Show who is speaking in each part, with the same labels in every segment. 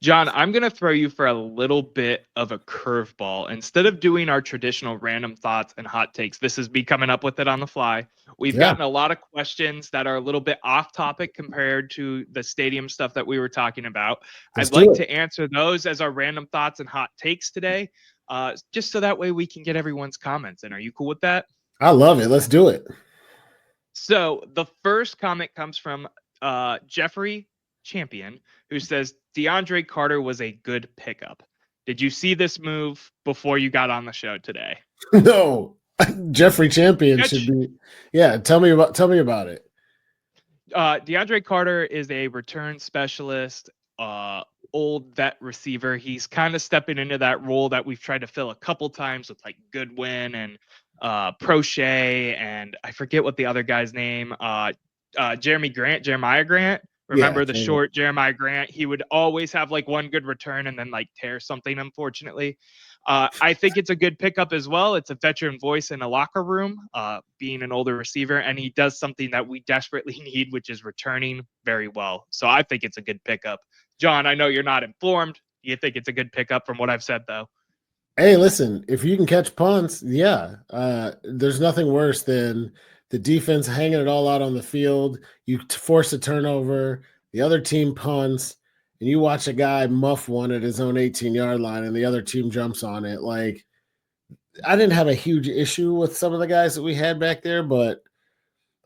Speaker 1: John, I'm going to throw you for a little bit of a curveball. Instead of doing our traditional random thoughts and hot takes, this is me coming up with it on the fly. We've
Speaker 2: Yeah,
Speaker 1: gotten a lot of questions that are a little bit off topic compared to the stadium stuff that we were talking about.
Speaker 2: let's
Speaker 1: I'd
Speaker 2: do
Speaker 1: like
Speaker 2: it.
Speaker 1: to answer those as our random thoughts and hot takes today, just so that way we can get everyone's comments in. Are you cool with that?
Speaker 2: I love it. Let's do it.
Speaker 1: So the first comment comes from Jeffrey Champion, who says DeAndre Carter was a good pickup. Did you see this move before you got on the show today?
Speaker 2: No, Jeffrey Champion should
Speaker 1: Catch.
Speaker 2: be. Yeah, tell me about it.
Speaker 1: DeAndre Carter is a return specialist, uh, old vet receiver. He's kind of stepping into that role that we've tried to fill a couple times with like Goodwin and Prochet, and I forget what the other guy's name. Jeremiah Grant.
Speaker 2: Yeah,
Speaker 1: Remember the short Jeremiah Grant? He would always have like one good return and then like tear something, unfortunately. I think it's a good pickup as well. It's a veteran voice in a locker room, being an older receiver, and he does something that we desperately need, which is returning very well. So I think it's a good pickup. John, I know you're not informed. You think it's a good pickup from what I've said, though?
Speaker 2: hey, listen, if you can catch punts, yeah, there's nothing worse than the defense hanging it all out on the field. You force a turnover, the other team punts, and you watch a guy muff one at his own 18-yard line, and the other team jumps on it. Like, I didn't have a huge issue with some of the guys that we had back there, but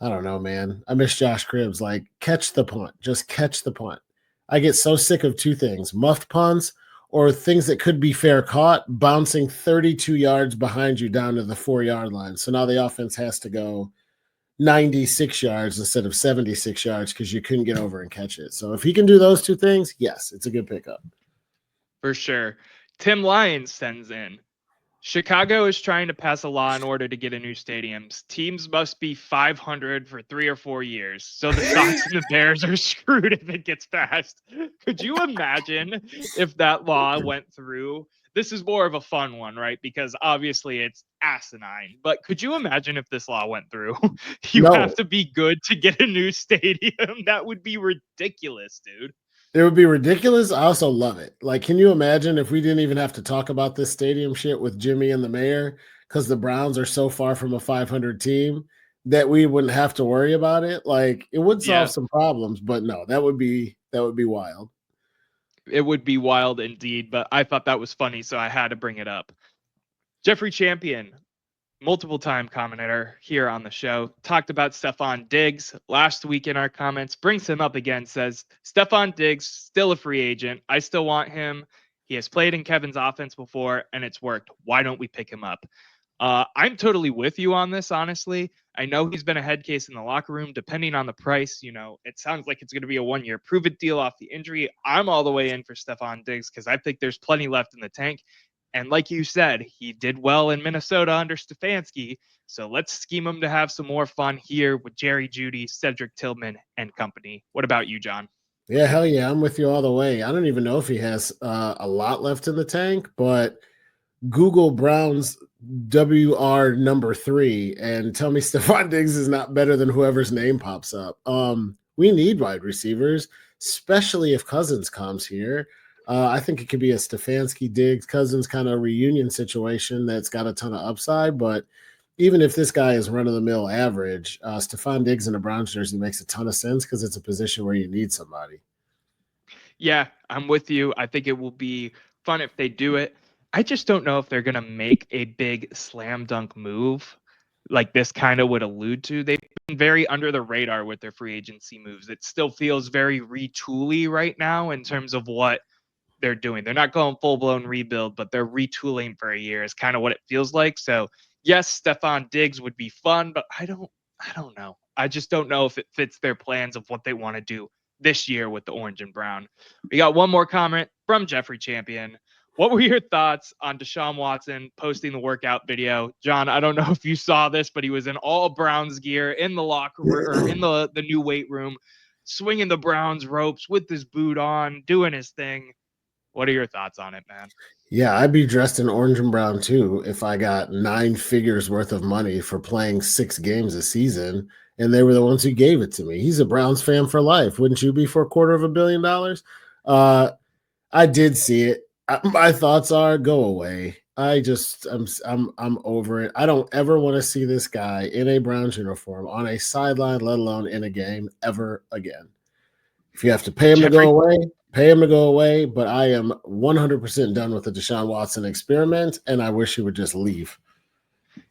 Speaker 2: I don't know, man. I miss Josh Cribbs. Like, catch the punt, just catch the punt. I get so sick of two things: muffed punts or things that could be fair caught, bouncing 32 yards behind you down to the 4-yard line. So now the offense has to go 96 yards instead of 76 yards because you couldn't get over and catch it. So if he can do those two things, yes, it's a good pickup.
Speaker 1: For sure. Tim Lyons sends in. Chicago is trying to pass a law in order to get a new stadiums. Teams must be 500 for 3 or 4 years. So the Sox and the Bears are screwed if it gets passed. Could you imagine if that law went through? This is more of a fun one, right? Because obviously it's asinine. But could you imagine if this law went through? You have
Speaker 2: No,
Speaker 1: to be good to get a new stadium. That would be ridiculous, dude.
Speaker 2: it would be ridiculous. I also love it. Like, can you imagine if we didn't even have to talk about this stadium shit with Jimmy and the mayor because the Browns are so far from a 500 team that we wouldn't have to worry about it? Like, it would solve
Speaker 1: Yeah,
Speaker 2: some problems, but no, that would be wild.
Speaker 1: it would be wild indeed. But I thought that was funny, so I had to bring it up. Jeffrey Champion, multiple time commentator here on the show, talked about Stephon Diggs last week in our comments, brings him up again, says, Stephon Diggs, still a free agent. I still want him. He has played in Kevin's offense before and it's worked. Why don't we pick him up? I'm totally with you on this, honestly. I know he's been a head case in the locker room, depending on the price. You know, it sounds like it's going to be a 1 year prove it deal off the injury. I'm all the way in for Stephon Diggs because I think there's plenty left in the tank. And like you said, he did well in Minnesota under Stefanski. So let's scheme him to have some more fun here with Jerry Jeudy, Cedric Tillman, and company. What about you, John?
Speaker 2: Yeah, hell yeah, I'm with you all the way. I don't even know if he has a lot left in the tank, but Google Brown's WR number 3 and tell me Stephon Diggs is not better than whoever's name pops up. We need wide receivers, especially if Cousins comes here. I think it could be a Stefanski Diggs Cousins kind of reunion situation that's got a ton of upside. But even if this guy is run of the mill average, Stephon Diggs in a Browns jersey makes a ton of sense because it's a position where you need somebody.
Speaker 1: Yeah, I'm with you. I think it will be fun if they do it. I just don't know if they're going to make a big slam dunk move like this kind of would allude to. They've been very under the radar with their free agency moves. It still feels very retooly right now in terms of what they're doing. They're not going full blown rebuild, but they're retooling for a year is kind of what it feels like. So yes, Stephon Diggs would be fun, but I don't know. I just don't know if it fits their plans of what they want to do this year with the orange and brown. We got one more comment from Jeffrey Champion. What were your thoughts on Deshaun Watson posting the workout video? John, I don't know if you saw this, but he was in all Browns gear in the locker room or in the new weight room, swinging the Browns ropes with his boot on, doing his thing. What are your thoughts on it, man?
Speaker 2: Yeah, I'd be dressed in orange and brown too if I got 9 figures worth of money for playing 6 games a season and they were the ones who gave it to me. He's a Browns fan for life. Wouldn't you be for $250 million? I did see it. My thoughts are go away. I'm over it. I don't ever want to see this guy in a Browns uniform on a sideline, let alone in a game ever again. If you have to pay him to go
Speaker 1: Jeffrey,
Speaker 2: away, pay him to go away. But I am 100% done with the Deshaun Watson experiment, and I wish he would just leave.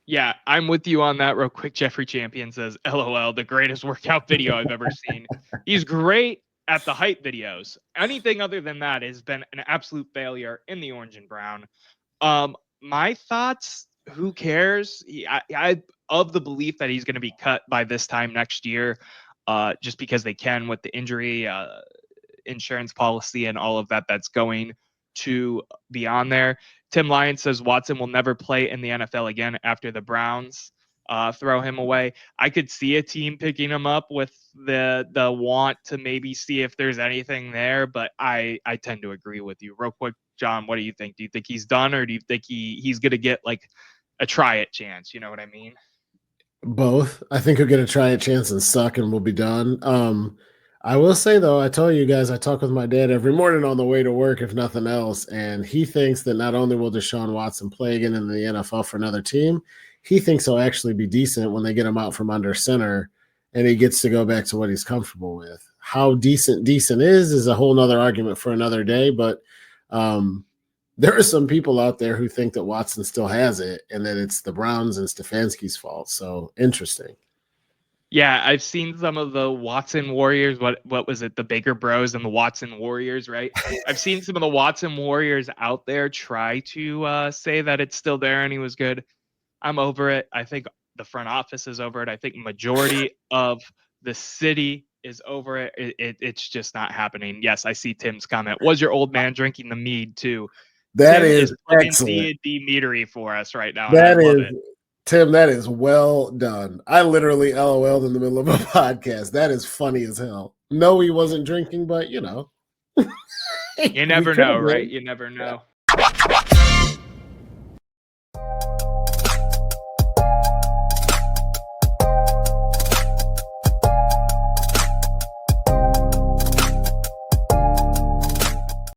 Speaker 1: yeah, I'm with you on that real quick. Jeffrey Champion says, LOL, the greatest workout video I've ever seen. He's great at the hype videos. Anything other than that has been an absolute failure in the orange and brown. My thoughts, who cares? I of the belief that he's going to be cut by this time next year, just because they can with the injury insurance policy and all of that that's going to be on there. Tim Lyon says Watson will never play in the NFL again after the Browns throw him away. I could see a team picking him up with the want to maybe see if there's anything there, but I tend to agree with you. Real quick, John, what do you think? Do you think he's done, or do you think he's going to get like a try it chance? You know what I mean?
Speaker 2: Both. I think he'll get a try a chance and suck and we'll be done. I will say though, I told you guys I talk with my dad every morning on the way to work, if nothing else, and he thinks that not only will Deshaun Watson play again in the NFL for another team, he thinks he'll actually be decent when they get him out from under center and he gets to go back to what he's comfortable with. How decent is a whole nother argument for another day, but there are some people out there who think that Watson still has it and that it's the Browns and Stefanski's fault. So interesting.
Speaker 1: Yeah, I've seen some of the Watson Warriors. What was it? The Baker Bros and the Watson Warriors, right? I've seen some of the Watson Warriors out there try to say that it's still there and he was good. I'm over it. I think the front office is over it. I think majority of the city is over it. It's just not happening. Yes, I see Tim's comment. Was your old man drinking the mead too?
Speaker 2: That
Speaker 1: Tim
Speaker 2: is
Speaker 1: is plugging
Speaker 2: excellent.
Speaker 1: D&D meadery for us right now, and I
Speaker 2: That
Speaker 1: love
Speaker 2: is
Speaker 1: it.
Speaker 2: Tim, that is well done. I literally LOL'd in the middle of a podcast. That is funny as hell. No, he wasn't drinking, but
Speaker 1: You never know, right? You never know.